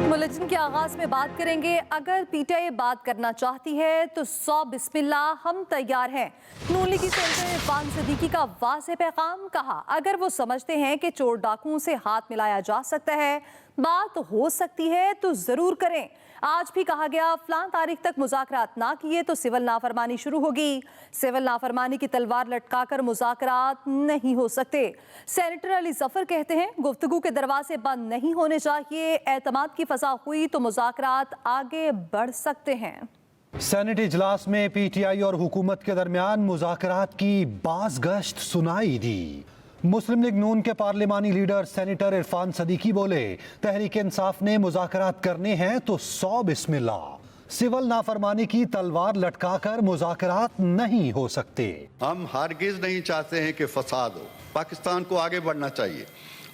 Bulletin के आगाज में बात करेंगे। अगर पीटीआई बात करना चाहती है तो 100 बिस्मिल्लाह, हम तैयार हैं। नून लीगी सेनेटर इरफान सदीकी का वाज़ेह पैगाम। कहा, अगर वो समझते हैं कि चोर डाकुओं से हाथ मिलाया जा सकता है, बात हो सकती है तो जरूर करें। आज भी कहा गया, फलां तारीख तक मुज़ाकरात ना किए तो सिविल नाफरमानी शुरू होगी। सिविल नाफरमानी की तलवार लटकाकर मुज़ाकरात नहीं हो सकते। सेनेटर अली जफर कहते हैं, गुफ्तगू के दरवाजे बंद नहीं होने चाहिए। एतमाद की फजा हुई तो मुज़ाकरात आगे बढ़ सकते हैं। सेनेट इजलास में पीटीआई और हुकूमत के दरमियान मुज़ाकरात की बाज़ गश्त सुनाई दी। मुस्लिम लीग नून के पार्लिमानी लीडर सेनेटर इरफान सदीकी बोले, तहरीक इंसाफ ने मुज़ाकरात करने हैं तो 100 बिस्मिल्लाह। सिविल नाफरमानी की तलवार लटकाकर मुज़ाकरात नहीं हो सकते। हम हरगिज़ नहीं चाहते हैं कि फसाद हो। पाकिस्तान को आगे बढ़ना चाहिए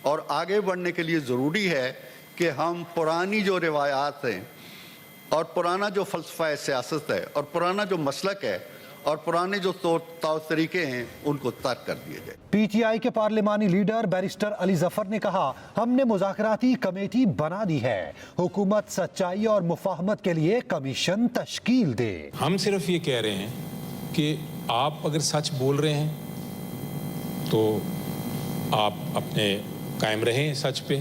और आगे बढ़ने के लिए ज़रूरी है कि हम पुरानी जो रिवायात हैं और पुराना जो फ़लसफ़ा सियासत है और पुराना जो मसलक है और पुराने जो तौर तरीके हैं उनको तर्क कर दिए जाए। पीटीआई के पार्लिमानी लीडर बैरिस्टर अली जफर ने कहा, हमने मुज़ाकराती कमेटी बना दी है। हुकूमत सच्चाई और मुफाहमत के लिए कमीशन तश्कील दे। हम सिर्फ ये कह रहे हैं कि आप अगर सच बोल रहे हैं तो आप अपने कायम रहें सच पे।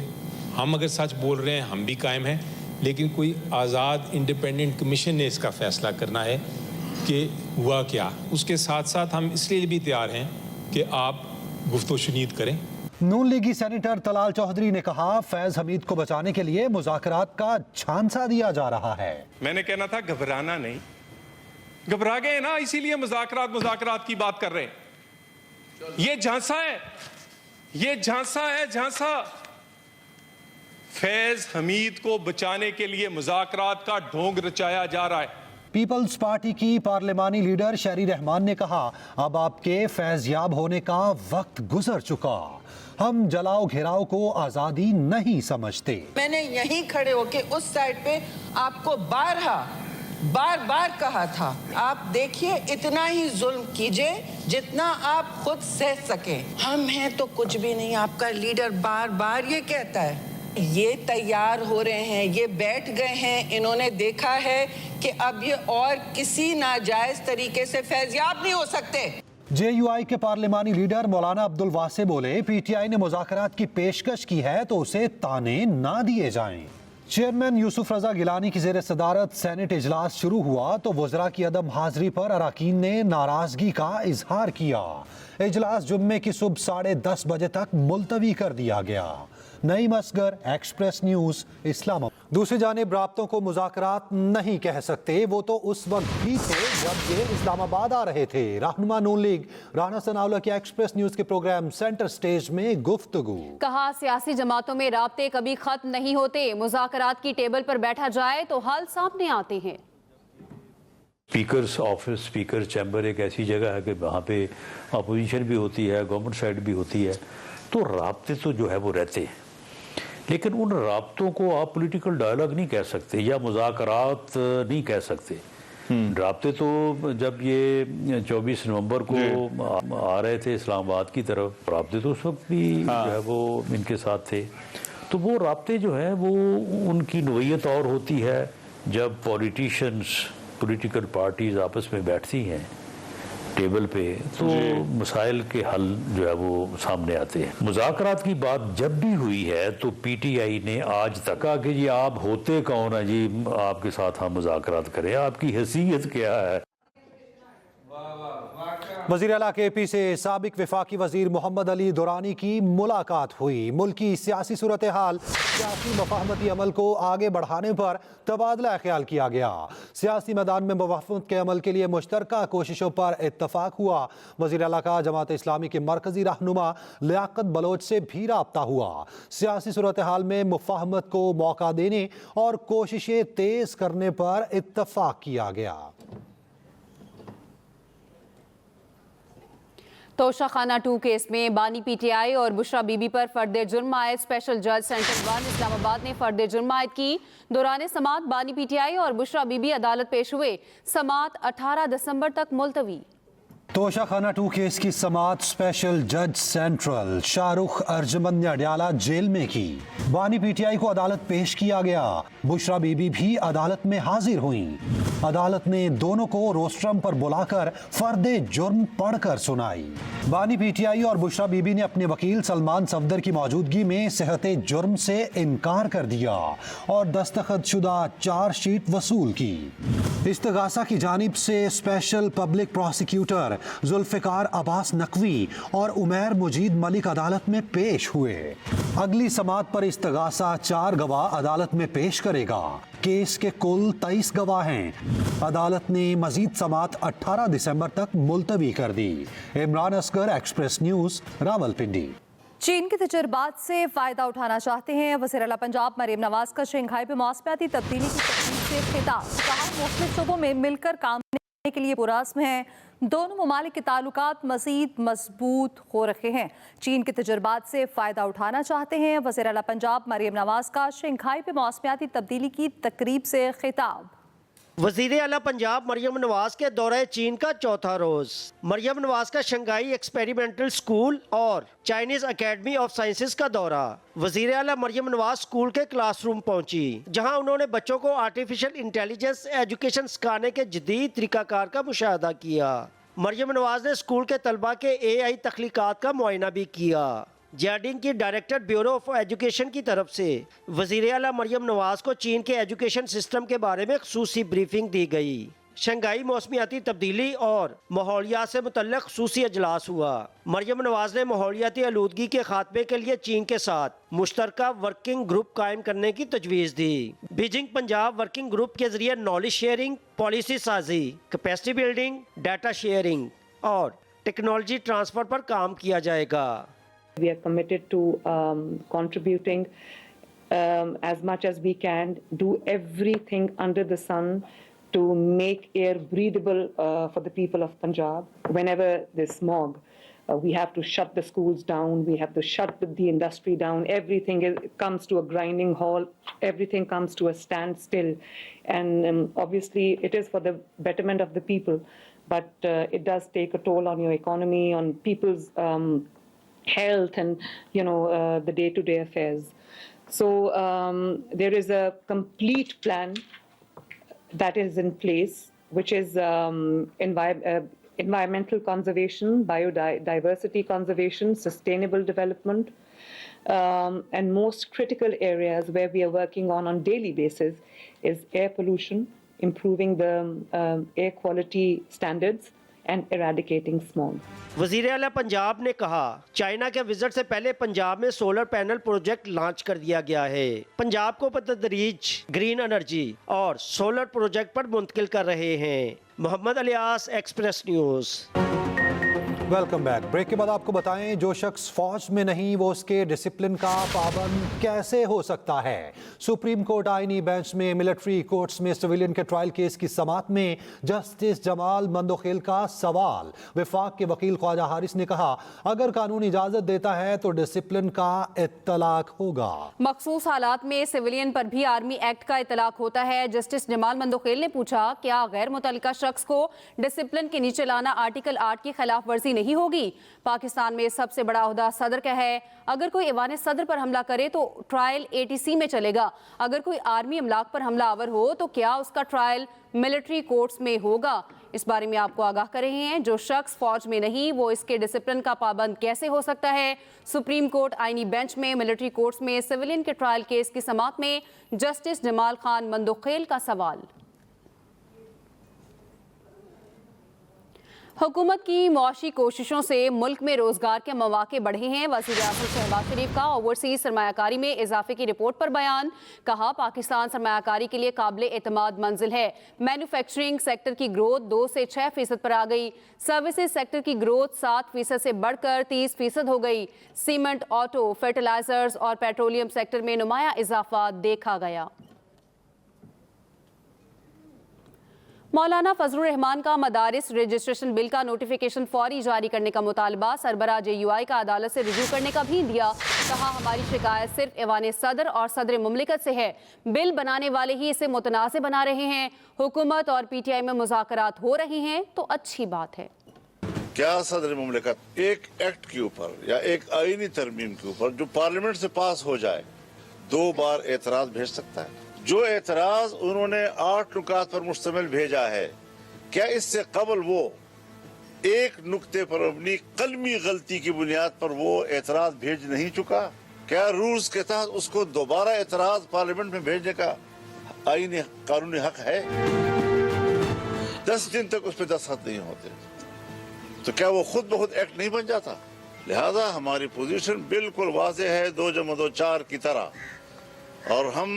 हम अगर सच बोल रहे हैं हम भी कायम हैं, लेकिन कोई आज़ाद इंडिपेंडेंट कमीशन ने इसका फैसला करना है कि हुआ क्या। उसके साथ साथ हम इसलिए भी तैयार हैं कि आप गुफ्तो शुनीद करें। नून लीगी सेनेटर तलाल चौधरी ने कहा, फैज हमीद को बचाने के लिए मुज़ाकरात का झांसा दिया जा रहा है। मैंने कहना था घबराना नहीं, घबरा गए ना, इसीलिए मुज़ाकरात की बात कर रहे हैं। ये झांसा है, ये झांसा है, झांसा। फैज हमीद को बचाने के लिए मुज़ाकरात का ढोंग रचाया जा रहा है। पीपल्स पार्टी की पार्लिमानी लीडर शहरी रहमान ने कहा, अब आपके फैज़याब होने का वक्त गुजर चुका। हम जलाओ घेराव को आज़ादी नहीं समझते। मैंने यहीं खड़े होके उस साइड पे आपको बार बार कहा था, आप देखिए इतना ही जुल्म कीजिए जितना आप खुद सह सके। हम हैं तो कुछ भी नहीं। आपका लीडर बार बार ये कहता है। ये तैयार हो रहे हैं, ये बैठ गए हैं, इन्होंने देखा है कि अब ये और किसी नाजायज तरीके से फैज़याब नहीं हो सकते। जेयूआई के पार्लिमानी लीडर मौलाना अब्दुल वासे बोले, पीटीआई ने मुज़ाकरात की पेशकश की है तो उसे ताने ना दिए जाएं। चेयरमैन यूसुफ रजा गिलानी की ज़ेर सदारत सेनेट इजलास शुरू हुआ तो वज़रा की अदम हाजिरी पर अरकान ने नाराजगी का इजहार किया। इजलास जुम्मे की सुबह 10:30 बजे तक मुलतवी कर दिया गया। Naeem Asghar, Express News, Islamabad. दूसरी जानिब राब्तों को मुज़ाकरात नहीं कह सकते, वो तो उस वक्त भी थे जब ये इस्लामाबाद आ रहे थे। रहनुमा नून लीग राना सनाउल्लाह की एक्सप्रेस न्यूज़ के प्रोग्राम सेंटर स्टेज में गुफ्तगू। कहा, सियासी जमातों में राब्ते कभी खत्म नहीं होते। मुज़ाकरात की टेबल पर बैठा जाए तो हल सामने आते हैं। स्पीकर्स ऑफिस, स्पीकर चैम्बर एक ऐसी जगह है कि वहाँ पे अपोजिशन भी होती है, गवर्नमेंट साइड भी होती है, तो राब्ते तो जो है वो रहते हैं, लेकिन उन राब्तों को आप पॉलिटिकल डायलॉग नहीं कह सकते या मुज़ाकरात नहीं कह सकते। राब्ते तो जब ये 24 नवंबर को आ रहे थे इस्लामाबाद की तरफ, राब्ते तो उस वक्त भी जो है वो इनके साथ थे। तो वो राब्ते जो है वो उनकी नोयत और होती है जब पॉलिटिशियंस, पॉलिटिकल पार्टीज आपस में बैठती हैं टेबल पे, तो मसाइल के हल जो है वो सामने आते हैं। मुज़ाकरात की बात जब भी हुई है तो पीटीआई ने आज तक कहा कि जी आप होते कौन है जी आपके साथ हम मुज़ाकरात करें, आपकी हैसियत क्या है। वज़ीर आला KP से साबिक वफाकी वज़ीर मोहम्मद अली दुरानी की मुलाकात हुई। मुल्की सियासी सूरत हाल, सियासी मफाहमती अमल को आगे बढ़ाने पर तबादला ख्याल किया गया। सियासी मैदान में मुवाफ़क़त के अमल के लिए मुश्तरका कोशिशों पर इत्तफाक हुआ। वज़ीर आला का जमात इस्लामी के मरकज़ी रहनुमा लियाकत बलोच से भी राब्ता हुआ। सियासी सूरत हाल में मुफाहमत को मौका देने और कोशिशें तेज़ करने पर इत्तफाक किया गया। तोशा खाना 2 केस में बानी पीटीआई और बुशरा बीबी पर फर्द जुर्म आयद। स्पेशल जज सेंटर 1 इस्लामाबाद ने फर्द जुर्म आयद की। दौरान समात बानी पीटीआई और बुशरा बीबी अदालत पेश हुए। समात 18 दिसंबर तक मुलतवी। तोशाखाना 2 केस की समाअत स्पेशल जज सेंट्रल शाहरुख अर्जमंद ने अडयाला जेल में की। बानी पीटीआई को अदालत पेश किया गया। बुशरा बीबी भी अदालत में हाजिर हुई। अदालत ने दोनों को रोस्ट्रम पर बुलाकर फर्दे जुर्म पढ़कर सुनाई। बानी पीटीआई और बुशरा बीबी ने अपने वकील सलमान सफदर की मौजूदगी में सेहते जुर्म से इनकार कर दिया और दस्तखतशुदा चार्जशीट वसूल की। इस्तगासा की जानिब से special public prosecutor Zulfiqar Abbas Naqvi और उमैर मुजीद मलिक अदालत में पेश हुए। अगली समाअत पर इस्तगासा 4 गवाह अदालत में पेश करेगा। केस के कुल 23 गवाह हैं। अदालत ने मजीद समाअत 18 दिसंबर तक मुलतवी कर दी। Imran Asghar, express news, Rawalpindi. चीन के तजुर्बात से फायदा उठाना चाहते हैं वज़ीर आला पंजाब मरियम नवाज का शंघाई पे मौसमियाती तब्दीली की तकनीक से खिताब। कहा मुख्तलिफ शोबों में मिलकर काम करने के लिए पुरअज़्म है। दोनों ममालिक के ताल्लुकात मज़ीद मजबूत हो रहे हैं। चीन के तजुर्बात से फ़ायदा उठाना चाहते हैं वज़ीर आला पंजाब मरियम नवाज का शंघाई पे मौसमियाती तब्दीली की तकरीब से खिताब। वज़ीर आला पंजाब मरियम नवाज के दौरे चीन का चौथा रोज। मरियम नवाज का शंघाई एक्सपेरिमेंटल स्कूल और चाइनीज अकेडमी ऑफ साइंसेज का दौरा। वज़ीर आला मरियम नवाज स्कूल के क्लासरूम पहुंची, जहां उन्होंने बच्चों को आर्टिफिशियल इंटेलिजेंस एजुकेशन सिखाने के जदीद तरीकाकार का मुशाहदा किया। मरियम नवाज ने स्कूल के तलबा के AI तख्लीकात का मुआयना भी किया। जियाडिंग की डायरेक्टर ब्यूरो ऑफ एजुकेशन की तरफ से वज़ीर आला मरियम नवाज को चीन के एजुकेशन सिस्टम के बारे में ख़ुसूसी ब्रीफिंग दी गई। शंघाई मौसमियाती तब्दीली और माहौलियात से मुतल्लिक़ ख़ुसूसी अजलास हुआ। मरियम नवाज ने माहौलियाती आलूदगी के खात्मे के लिए चीन के साथ मुश्तरका वर्किंग ग्रुप कायम करने की तजवीज़ दी। बीजिंग पंजाब वर्किंग ग्रुप के ज़रिए नॉलेज शेयरिंग, पॉलिसी साजी, कैपेसिटी बिल्डिंग, डाटा शेयरिंग और टेक्नोलॉजी ट्रांसफ़र पर काम किया जाएगा। We are committed to contributing as much as we can, do everything under the sun to make air breathable for the people of Punjab. Whenever there's smog, we have to shut the schools down, we have to shut the industry down, everything comes to a grinding halt, everything comes to a standstill. And obviously it is for the betterment of the people, but it does take a toll on your economy, on people's health and the day-to-day affairs. So there is a complete plan that is in place, which is environmental conservation, biodiversity conservation, sustainable development, and most critical areas where we are working on daily basis is air pollution, improving the air quality standards and eradicating smog. वज़ीर आला पंजाब ने कहा, China के visit से पहले पंजाब में solar panel project launch कर दिया गया है। पंजाब को बतदरीज ग्रीन एनर्जी और सोलर प्रोजेक्ट पर मुंतकिल कर रहे हैं। Mohammad Ilyas, Express News. Welcome back. Break के बाद आपको बताएं, जो शख्स फौज में नहीं वो उसके डिसिप्लिन का पाबंद कैसे हो सकता है। सुप्रीम कोर्ट आईनी बेंच में मिलिट्री कोर्ट्स में सिविलियन के ट्रायल केस की समाअत में जस्टिस जमाल मंदोखेल का सवाल। वफाक के वकील ख्वाजा हारिस ने कहा, अगर कानून इजाजत देता है तो डिसिप्लिन का इत्तलाक होगा। मखसूस हालात में सिविलियन पर भी आर्मी एक्ट का इत्तलाक होता है। जस्टिस जमाल मंदोखेल ने पूछा, क्या गैर मुतल्लिका शख्स को डिसिप्लिन के नीचे लाना आर्टिकल 8 की खिलाफ वर्जी नहीं होगी? पाकिस्तान में सबसे बड़ा ओहदा सदर का है। अगर कोई ऐवान सदर पर हमला करे तो ट्रायल ATC में चलेगा। अगर कोई आर्मी अमलाक पर हमला आवर हो तो क्या उसका ट्रायल मिलिट्री कोर्ट्स में होगा? इस बारे में आपको आगाह कर रहे हैं, जो शख्स फौज में नहीं वो इसके डिसिप्लिन का पाबंद कैसे हो सकता है। सुप्रीम कोर्ट आईनी बेंच में मिलिट्री कोर्ट्स में सिविलियन के ट्रायल केस की समाअत में जस्टिस जमाल खान मंदोखेल का सवाल। हुकूमत की मुआशी कोशिशों से मुल्क में रोजगार के मौके बढ़े हैं। वज़ीर आज़म शहबाज शरीफ का ओवरसीज सरमायाकारी में इजाफे की रिपोर्ट पर बयान। कहा, पाकिस्तान सरमायाकारी के लिए काबिल एतमाद मंजिल है। मैन्युफैक्चरिंग सेक्टर की ग्रोथ 2 से 6% पर आ गई। सर्विसेज सेक्टर की ग्रोथ 7% से बढ़कर 30% हो गई। सीमेंट, ऑटो, फर्टिलाइजर्स और पेट्रोलियम सेक्टर में नुमाया इजाफा देखा गया। मौलाना फजलुर रहमान का मदारिस रजिस्ट्रेशन बिल का नोटिफिकेशन फौरी जारी करने का मुतालबा। सरबराह JUI का अदालत से रिव्यू करने का भी दिया। कहा, हमारी शिकायत सिर्फ ऐवान सदर और सदर मुमलिकत से है। बिल बनाने वाले ही इसे मुतनाज़ बना रहे हैं। हुकूमत और PTI में मुज़ाकरात हो रहे हैं तो अच्छी बात है। क्या सदर मुमलिकत एक एक्ट के ऊपर या एक आईनी तरमीम के ऊपर जो पार्लियामेंट से पास हो जाए 2 बार एतराज भेज सकता है? जो एतराज उन्होंने 8 नुकात पर मुश्तमिल भेजा है, क्या इससे कबल वो एक नुक्ते पर अपनी कलमी गलती की बुनियाद पर वो एतराज भेज नहीं चुका? क्या रूल्स के तहत उसको दोबारा एतराज पार्लियामेंट में भेजने का आईनी कानूनी हक है? 10 दिन तक उस पर दस्तखत नहीं होते तो क्या वो खुद बहुत एक्ट नहीं बन जाता? लिहाजा हमारी पोजीशन बिल्कुल वाज़ेह है, 2 + 2 4 की तरह, और हम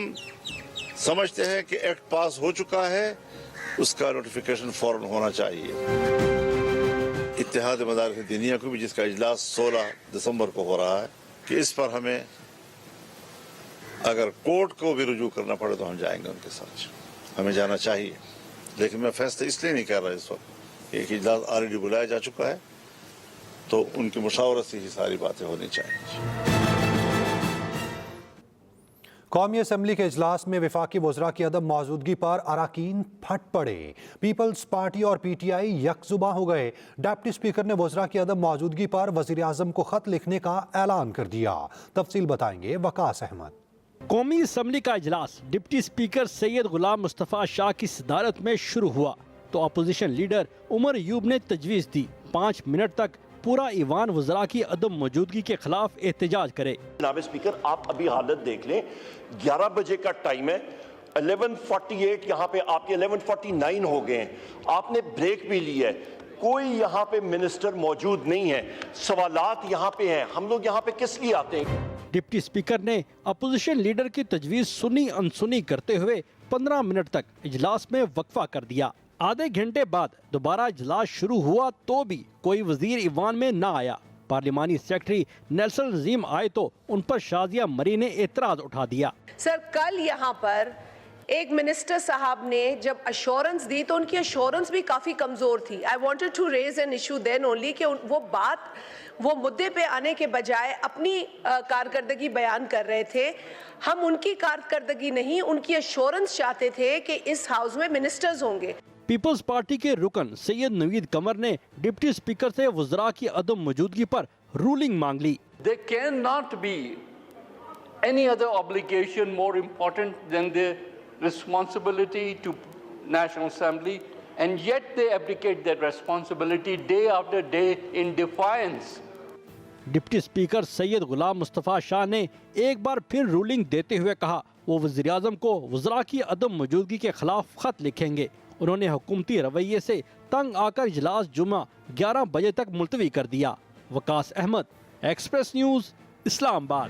समझते हैं कि एक्ट पास हो चुका है, उसका नोटिफिकेशन फौरन होना चाहिए। इत्तेहाद मदारिस दीनिया को भी, जिसका इजलास 16 दिसंबर को हो रहा है, कि इस पर हमें अगर कोर्ट को भी रुजू करना पड़े तो हम जाएंगे उनके साथ, हमें जाना चाहिए। लेकिन मैं फैसला इसलिए नहीं कर रहा इस वक्त, एक इजलास ऑलरेडी बुलाया जा चुका है, तो उनकी मुशावरत से ही सारी बातें होनी चाहिए। कौमी असम्बली के इजलास में वफाकी वज़रा की अदम मौजूदगी पर अरकान फट पड़े। पीपल्स पार्टी और PTI यकजुबा हो गए। डिप्टी स्पीकर ने वज़रा की अदम मौजूदगी पर वज़ीर आज़म को खत लिखने का ऐलान कर दिया। तफसील बताएंगे वकास अहमद। कौमी असम्बली का इजलास डिप्टी स्पीकर सैयद गुलाम मुस्तफ़ा शाह की सदारत में शुरू हुआ तो अपोजिशन लीडर उमर अयूब ने तजवीज़ दी 5 मिनट तक पूरा ईवान वज़रा की अदम मौजूदगी के खिलाफ एहतजाज करे। जनाब स्पीकर, आप अभी हालत देख लें, 11 बजे का टाइम है, 11:48 यहाँ पे आपके 11:49 हो गए हैं, आपने ब्रेक भी ली है, कोई यहाँ पे मिनिस्टर मौजूद नहीं है, सवालात यहाँ पे हैं, हम लोग यहाँ पे किस लिए आते हैं? डिप्टी स्पीकर ने अपोजिशन लीडर की तजवीज़ सुनी अनसुनी करते हुए 15 मिनट तक इजलास में वक्फा कर दिया। आधे घंटे बाद दोबारा इजलास शुरू हुआ तो भी कोई वजीर ईवान में ना आया। पार्लिमानी सेक्रेटरी नेल्सन नजीम आए तो उन पर शाजिया मरी ने एतराज उठा दिया। सर, कल यहाँ पर एक मिनिस्टर साहब ने जब अश्योरेंस दी तो उनकी अश्योरेंस भी काफ़ी कमज़ोर थी। I wanted to raise an issue then only कि वो मुद्दे पे आने के बजाय अपनी कारकर्दगी बयान कर रहे थे। हम उनकी कारकर्दगी नहीं, उनकी अश्योरेंस चाहते थे कि इस हाउस में मिनिस्टर्स होंगे। पीपल्स पार्टी के रुकन सैयद नवीद कमर ने डिप्टी स्पीकर से वज़रा की अदम मौजूदगी पर रूलिंग मांग ली। There cannot be any other obligation more important than the responsibility to National Assembly, and yet they abdicate that responsibility day after day in defiance. Deputy speaker Syed Ghulam Mustafa Shah ने एक बार फिर रूलिंग देते हुए कहा वो वज़ीर आज़म को वज़रा की अदम मौजूदगी के खिलाफ खत लिखेंगे। उन्होंने हुकूमती रवैये से तंग आकर इजलास जुमा 11 बजे तक मुलतवी कर दिया। Waqas Ahmed, Express News, Islamabad.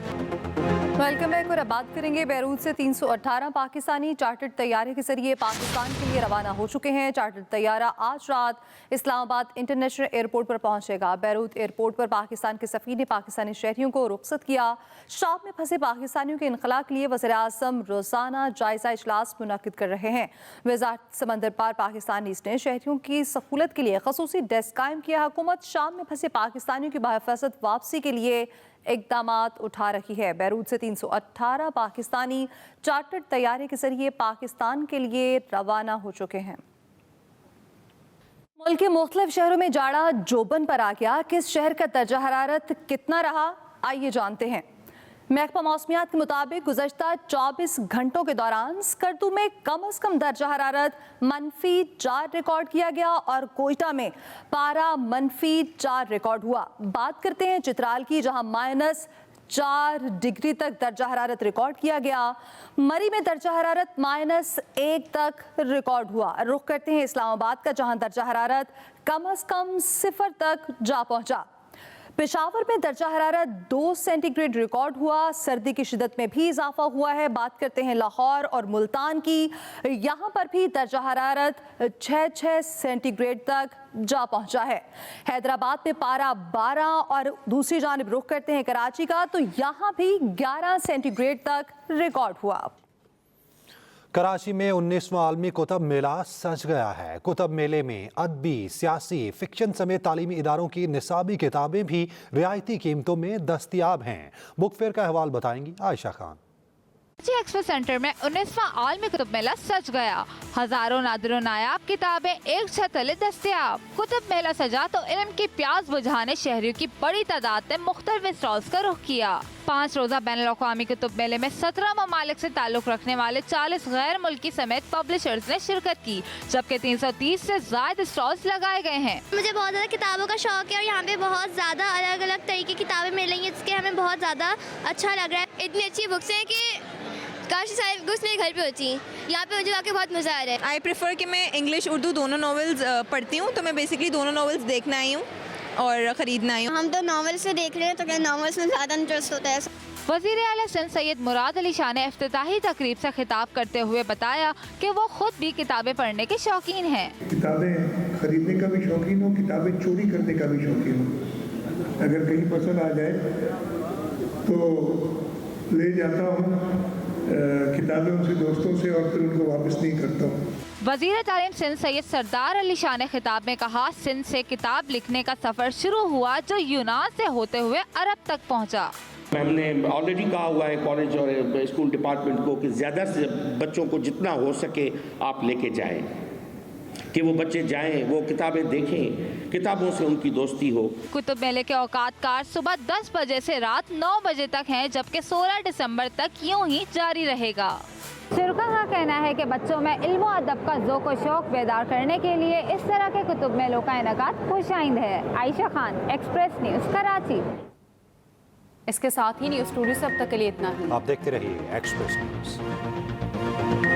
Welcome back. और अब बात करेंगे बैरूत से 318 पाकिस्तानी चार्टर्ड तैयारे के जरिए पाकिस्तान के लिए रवाना हो चुके हैं। चार्टर्ड तैयारा आज रात इस्लामाबाद इंटरनेशनल एयरपोर्ट पर पहुंचेगा। बैरूत एयरपोर्ट पर पाकिस्तान के सफ़ीर ने पाकिस्तानी शहरियों को रुखसत किया। शाम में फंसे पाकिस्तानियों के इनखला के लिए वज़ीर आज़म रोज़ाना जायज़ा इजलास मुनक़िद कर रहे हैं। वज़ारत समंदर पार पाकिस्तान ने शहरियों की सहूलत के लिए खसूसी डेस्क कायम किया। हुकूमत शाम में फंसे पाकिस्तानियों की बहिफ़ाज़त वापसी के लिए इक़दामात उठा रही है। बैरूत से 318 पाकिस्तानी चार्टर्ड तैयारे के जरिए पाकिस्तान के लिए रवाना हो चुके हैं। मुल्क के मुख्तलिफ शहरों में जाड़ा जोबन पर आ गया। किस शहर का दर्जा हरारत कितना रहा, आइए जानते हैं। महकमा मौसमियात के मुताबिक गुज़श्ता 24 घंटों के दौरान स्कर्दू में कम से कम दर्जा हरारत -4 रिकॉर्ड किया गया और कोयटा में पारा -4 रिकॉर्ड हुआ। बात करते हैं चित्राल की, जहां -4 डिग्री तक दर्जा हरारत रिकॉर्ड किया गया। मरी में दर्जा हरारत -1 तक रिकॉर्ड हुआ। रुख करते हैं इस्लामाबाद का, जहां दर्जा हरारत कम से कम 0 तक जा पहुंचा। पेशावर में दर्जा हरारत 2 सेंटीग्रेड रिकॉर्ड हुआ। सर्दी की शिदत में भी इजाफा हुआ है। बात करते हैं लाहौर और मुल्तान की, यहाँ पर भी दर्जा हरारत 6 सेंटीग्रेड तक जा पहुंचा है। हैदराबाद में पारा 12 और दूसरी जानिब रुख करते हैं कराची का, तो यहाँ भी 11 सेंटीग्रेड तक रिकॉर्ड हुआ। कराची में 19वां आलमी कुतब मेला सज गया है। कुतब मेले में अदबी, सियासी, फिक्शन समेत तालीमी इदारों की निसाबी किताबें भी रियायती कीमतों में दस्तयाब हैं। बुक फेयर का अहवाल बताएंगी आयशा खान। ایکسپو سینٹر میں 19واں عالمی کتب میلہ سج گیا. ہزاروں نادر و نایاب کتابیں ایک چھت تلے دستیاب. کتب میلہ سجا تو علم کی پیاس بجھانے شہریوں کی بڑی تعداد نے مختلف اسٹالز کا رخ کیا. 5 روزہ بین الاقوامی کتب میلے میں 17 ممالک سے تعلق رکھنے والے 40 غیر ملکی سمیت پبلشرز نے شرکت کی، جبکہ 330 سے زائد اسٹالز لگائے گئے ہیں. مجھے بہت زیادہ کتابوں کا شوق ہے اور یہاں پہ بہت زیادہ الگ الگ طرح کی کتابیں مل رہی ہیں، جس کے ہمیں بہت زیادہ اچھا لگ رہا ہے. اتنی اچھی بکس ہیں کہ کاش ساری بکس میرے گھر پہ ہوتی ہیں. یہاں پہ مجھے واقعی بہت مزہ آ رہا ہے. آئی پریفر کہ میں انگلش اردو دونوں ناولز پڑھتی ہوں، تو میں بیسکلی دونوں ناولز دیکھنا آئی ہوں اور خریدنا آئی ہوں. ہم تو ناول سے دیکھ رہے ہیں تو کیا ناولس میں زیادہ انٹرسٹ ہوتا ہے. وزیر اعلیٰ سندھ سید مراد علی شاہ نے افتتاحی تقریب سے خطاب کرتے ہوئے بتایا کہ وہ خود بھی کتابیں پڑھنے کے شوقین ہیں. کتابیں خریدنے کا بھی شوقین ہوں، کتابیں چوری کرنے کا بھی شوقین ہوں. اگر کہیں پسند آ جائے تو لے جاتا ہوں کتابیں ان سے دوستوں سے اور پھر ان کو واپس نہیں کرتا ہوں. وزیر تعلیم سندھ سید سردار علی شاہ نے خطاب میں کہا، سندھ سے کتاب لکھنے کا سفر شروع ہوا جو یونان سے ہوتے ہوئے عرب تک پہنچا. ہم نے آلریڈی کہا ہوا ہے کالج اور اسکول ڈپارٹمنٹ کو کہ زیادہ سے بچوں کو جتنا ہو سکے آپ لے کے جائیں، کہ وہ بچے جائیں، وہ کتابیں دیکھیں، کتابوں سے ان کی دوستی ہو. کتب میلے کے اوقات کار صبح 10 بجے سے رات 9 بجے تک ہیں، جبکہ 16 دسمبر تک یوں ہی جاری رہے گا. شرکا کا کہنا ہے کہ بچوں میں علم و ادب کا ذوق و شوق بیدار کرنے کے لیے اس طرح کے کتب میلوں کا انعقاد خوش آئند ہے. عائشہ خان، ایکسپریس نیوز، کراچی. اس کے ساتھ ہی نیوز اسٹوڈیو سے اب تک کے لیے اتنا ہی. آپ دیکھتے رہیے ایکسپریس نیوز.